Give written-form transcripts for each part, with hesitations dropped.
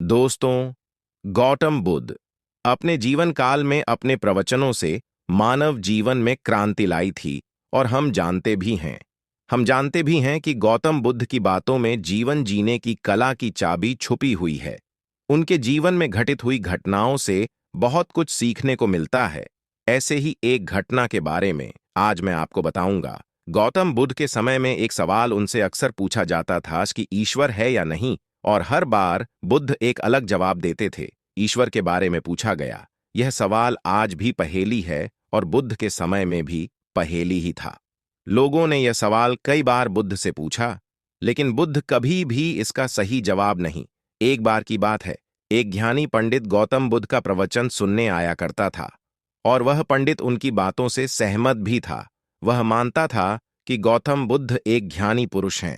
दोस्तों, गौतम बुद्ध अपने जीवन काल में अपने प्रवचनों से मानव जीवन में क्रांति लाई थी और हम जानते भी हैं कि गौतम बुद्ध की बातों में जीवन जीने की कला की चाबी छुपी हुई है। उनके जीवन में घटित हुई घटनाओं से बहुत कुछ सीखने को मिलता है। ऐसे ही एक घटना के बारे में आज मैं आपको बताऊंगा। गौतम बुद्ध के समय में एक सवाल उनसे अक्सर पूछा जाता था कि ईश्वर है या नहीं, और हर बार बुद्ध एक अलग जवाब देते थे। ईश्वर के बारे में पूछा गया। यह सवाल आज भी पहेली है और बुद्ध के समय में भी पहेली ही था। लोगों ने यह सवाल कई बार बुद्ध से पूछा, लेकिन बुद्ध कभी भी इसका सही जवाब नहीं। एक बार की बात है, एक ज्ञानी पंडित गौतम बुद्ध का प्रवचन सुनने आया करता था और वह पंडित उनकी बातों से सहमत भी था। वह मानता था कि गौतम बुद्ध एक ज्ञानी पुरुष हैं।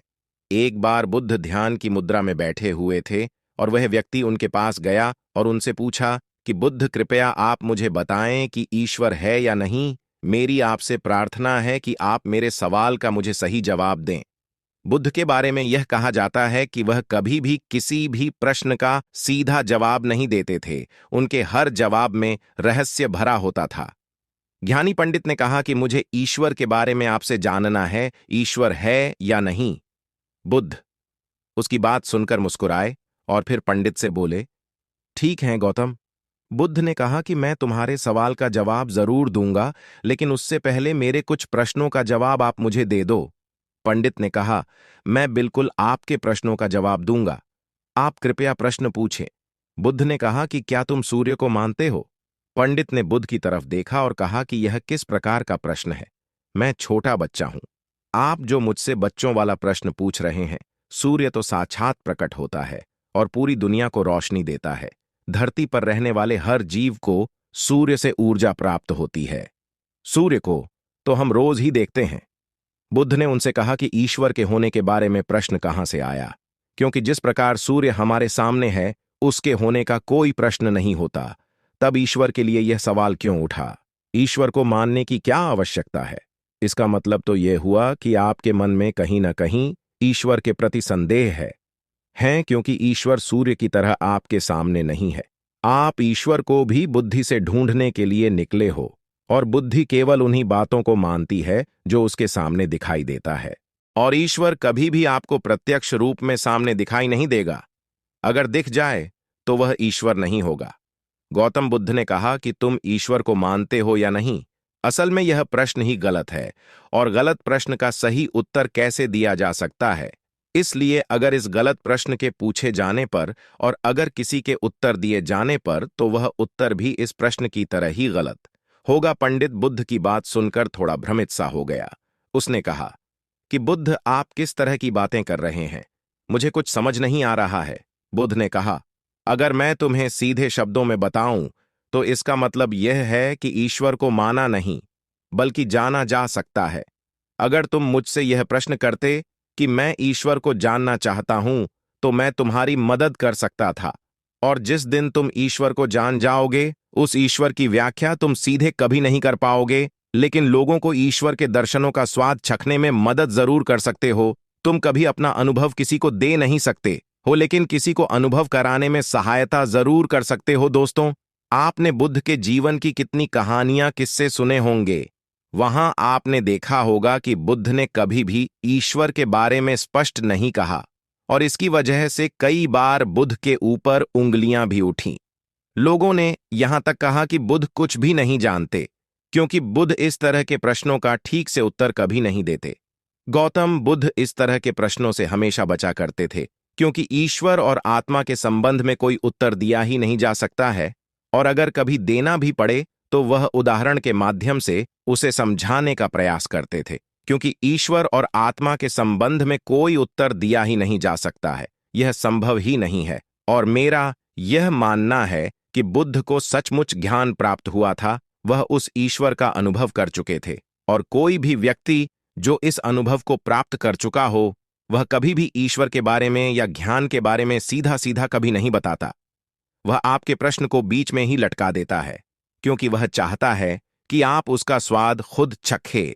एक बार बुद्ध ध्यान की मुद्रा में बैठे हुए थे और वह व्यक्ति उनके पास गया और उनसे पूछा कि बुद्ध, कृपया आप मुझे बताएं कि ईश्वर है या नहीं। मेरी आपसे प्रार्थना है कि आप मेरे सवाल का मुझे सही जवाब दें। बुद्ध के बारे में यह कहा जाता है कि वह कभी भी किसी भी प्रश्न का सीधा जवाब नहीं देते थे। उनके हर जवाब में रहस्य भरा होता था। ज्ञानी पंडित ने कहा कि मुझे ईश्वर के बारे में आपसे जानना है, ईश्वर है या नहीं। बुद्ध उसकी बात सुनकर मुस्कुराए और फिर पंडित से बोले, ठीक है गौतम। बुद्ध ने कहा कि मैं तुम्हारे सवाल का जवाब जरूर दूंगा, लेकिन उससे पहले मेरे कुछ प्रश्नों का जवाब आप मुझे दे दो। पंडित ने कहा, मैं बिल्कुल आपके प्रश्नों का जवाब दूंगा। आप कृपया प्रश्न पूछें। बुद्ध ने कहा कि क्या तुम सूर्य को मानते हो? पंडित ने बुद्ध की तरफ देखा और कहा कि यह किस प्रकार का प्रश्न है? मैं छोटा बच्चा हूं। आप जो मुझसे बच्चों वाला प्रश्न पूछ रहे हैं, सूर्य तो साक्षात प्रकट होता है और पूरी दुनिया को रोशनी देता है। धरती पर रहने वाले हर जीव को सूर्य से ऊर्जा प्राप्त होती है। सूर्य को तो हम रोज ही देखते हैं। बुद्ध ने उनसे कहा कि ईश्वर के होने के बारे में प्रश्न कहां से आया, क्योंकि जिस प्रकार सूर्य हमारे सामने है उसके होने का कोई प्रश्न नहीं होता। तब ईश्वर के लिए यह सवाल क्यों उठा? ईश्वर को मानने की क्या आवश्यकता है? इसका मतलब तो यह हुआ कि आपके मन में कहीं न कहीं ईश्वर के प्रति संदेह है, क्योंकि ईश्वर सूर्य की तरह आपके सामने नहीं है। आप ईश्वर को भी बुद्धि से ढूंढने के लिए निकले हो, और बुद्धि केवल उन्हीं बातों को मानती है जो उसके सामने दिखाई देता है। और ईश्वर कभी भी आपको प्रत्यक्ष रूप में सामने दिखाई नहीं देगा। अगर दिख जाए तो वह ईश्वर नहीं होगा। गौतम बुद्ध ने कहा कि तुम ईश्वर को मानते हो या नहीं? असल में यह प्रश्न ही गलत है, और गलत प्रश्न का सही उत्तर कैसे दिया जा सकता है? इसलिए अगर इस गलत प्रश्न के पूछे जाने पर और अगर किसी के उत्तर दिए जाने पर, तो वह उत्तर भी इस प्रश्न की तरह ही गलत होगा। पंडित बुद्ध की बात सुनकर थोड़ा भ्रमित सा हो गया। उसने कहा कि बुद्ध, आप किस तरह की बातें कर रहे हैं? मुझे कुछ समझ नहीं आ रहा है। बुद्ध ने कहा, अगर मैं तुम्हें सीधे शब्दों में बताऊं तो इसका मतलब यह है कि ईश्वर को माना नहीं बल्कि जाना जा सकता है। अगर तुम मुझसे यह प्रश्न करते कि मैं ईश्वर को जानना चाहता हूं, तो मैं तुम्हारी मदद कर सकता था, और जिस दिन तुम ईश्वर को जान जाओगे उस ईश्वर की व्याख्या तुम सीधे कभी नहीं कर पाओगे, लेकिन लोगों को ईश्वर के दर्शनों का स्वाद चखने में मदद जरूर कर सकते हो। तुम कभी अपना अनुभव किसी को दे नहीं सकते हो, लेकिन किसी को अनुभव कराने में सहायता जरूर कर सकते हो। दोस्तों, आपने बुद्ध के जीवन की कितनी कहानियां, किस्से सुने होंगे। वहां आपने देखा होगा कि बुद्ध ने कभी भी ईश्वर के बारे में स्पष्ट नहीं कहा, और इसकी वजह से कई बार बुद्ध के ऊपर उंगलियां भी उठीं। लोगों ने यहां तक कहा कि बुद्ध कुछ भी नहीं जानते, क्योंकि बुद्ध इस तरह के प्रश्नों का ठीक से उत्तर कभी नहीं देते। गौतम बुद्ध इस तरह के प्रश्नों से हमेशा बचा करते थे, क्योंकि ईश्वर और आत्मा के संबंध में कोई उत्तर दिया ही नहीं जा सकता है, और अगर कभी देना भी पड़े तो वह उदाहरण के माध्यम से उसे समझाने का प्रयास करते थे, क्योंकि ईश्वर और आत्मा के संबंध में कोई उत्तर दिया ही नहीं जा सकता है। यह संभव ही नहीं है। और मेरा यह मानना है कि बुद्ध को सचमुच ज्ञान प्राप्त हुआ था। वह उस ईश्वर का अनुभव कर चुके थे, और कोई भी व्यक्ति जो इस अनुभव को प्राप्त कर चुका हो, वह कभी भी ईश्वर के बारे में या ज्ञान के बारे में सीधा सीधा कभी नहीं बताता। वह आपके प्रश्न को बीच में ही लटका देता है, क्योंकि वह चाहता है कि आप उसका स्वाद खुद चखे।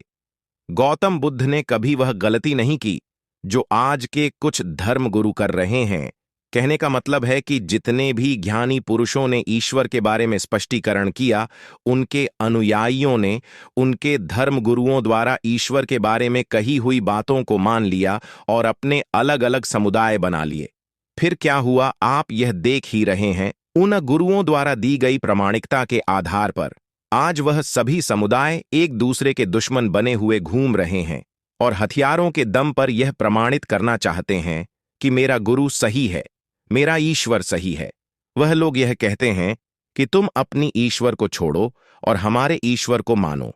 गौतम बुद्ध ने कभी वह गलती नहीं की जो आज के कुछ धर्म गुरु कर रहे हैं, कहने का मतलब है कि जितने भी ज्ञानी पुरुषों ने ईश्वर के बारे में स्पष्टीकरण किया, उनके अनुयायियों ने उनके धर्म गुरुओं द्वारा ईश्वर के बारे में कही हुई बातों को मान लिया और अपने अलग अलग समुदाय बना लिए। फिर क्या हुआ, आप यह देख ही रहे हैं। उन गुरुओं द्वारा दी गई प्रामाणिकता के आधार पर आज वह सभी समुदाय एक दूसरे के दुश्मन बने हुए घूम रहे हैं और हथियारों के दम पर यह प्रमाणित करना चाहते हैं कि मेरा गुरु सही है, मेरा ईश्वर सही है। वह लोग यह कहते हैं कि तुम अपनी ईश्वर को छोड़ो और हमारे ईश्वर को मानो,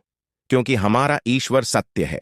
क्योंकि हमारा ईश्वर सत्य है।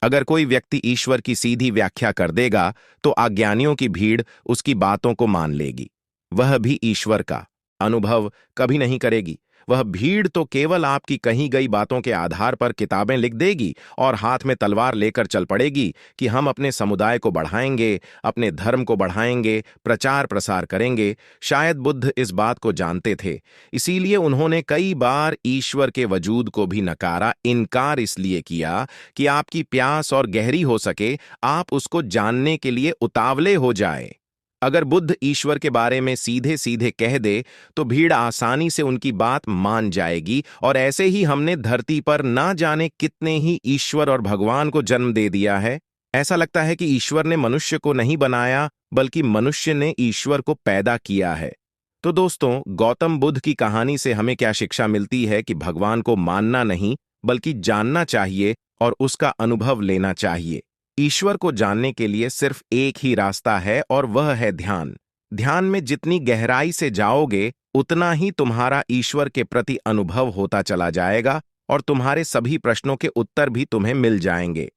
अगर कोई व्यक्ति ईश्वर की सीधी व्याख्या कर देगा तो अज्ञानियों की भीड़ उसकी बातों को मान लेगी। वह भी ईश्वर का अनुभव कभी नहीं करेगी। वह भीड़ तो केवल आपकी कही गई बातों के आधार पर किताबें लिख देगी और हाथ में तलवार लेकर चल पड़ेगी कि हम अपने समुदाय को बढ़ाएंगे, अपने धर्म को बढ़ाएंगे, प्रचार प्रसार करेंगे। शायद बुद्ध इस बात को जानते थे, इसीलिए उन्होंने कई बार ईश्वर के वजूद को भी नकारा। इनकार इसलिए किया कि आपकी प्यास और गहरी हो सके, आप उसको जानने के लिए उतावले हो जाए। अगर बुद्ध ईश्वर के बारे में सीधे सीधे कह दे तो भीड़ आसानी से उनकी बात मान जाएगी, और ऐसे ही हमने धरती पर ना जाने कितने ही ईश्वर और भगवान को जन्म दे दिया है। ऐसा लगता है कि ईश्वर ने मनुष्य को नहीं बनाया, बल्कि मनुष्य ने ईश्वर को पैदा किया है। तो दोस्तों, गौतम बुद्ध की कहानी से हमें क्या शिक्षा मिलती है कि भगवान को मानना नहीं, बल्कि जानना चाहिए और उसका अनुभव लेना चाहिए। ईश्वर को जानने के लिए सिर्फ एक ही रास्ता है और वह है ध्यान। ध्यान में जितनी गहराई से जाओगे, उतना ही तुम्हारा ईश्वर के प्रति अनुभव होता चला जाएगा और तुम्हारे सभी प्रश्नों के उत्तर भी तुम्हें मिल जाएंगे।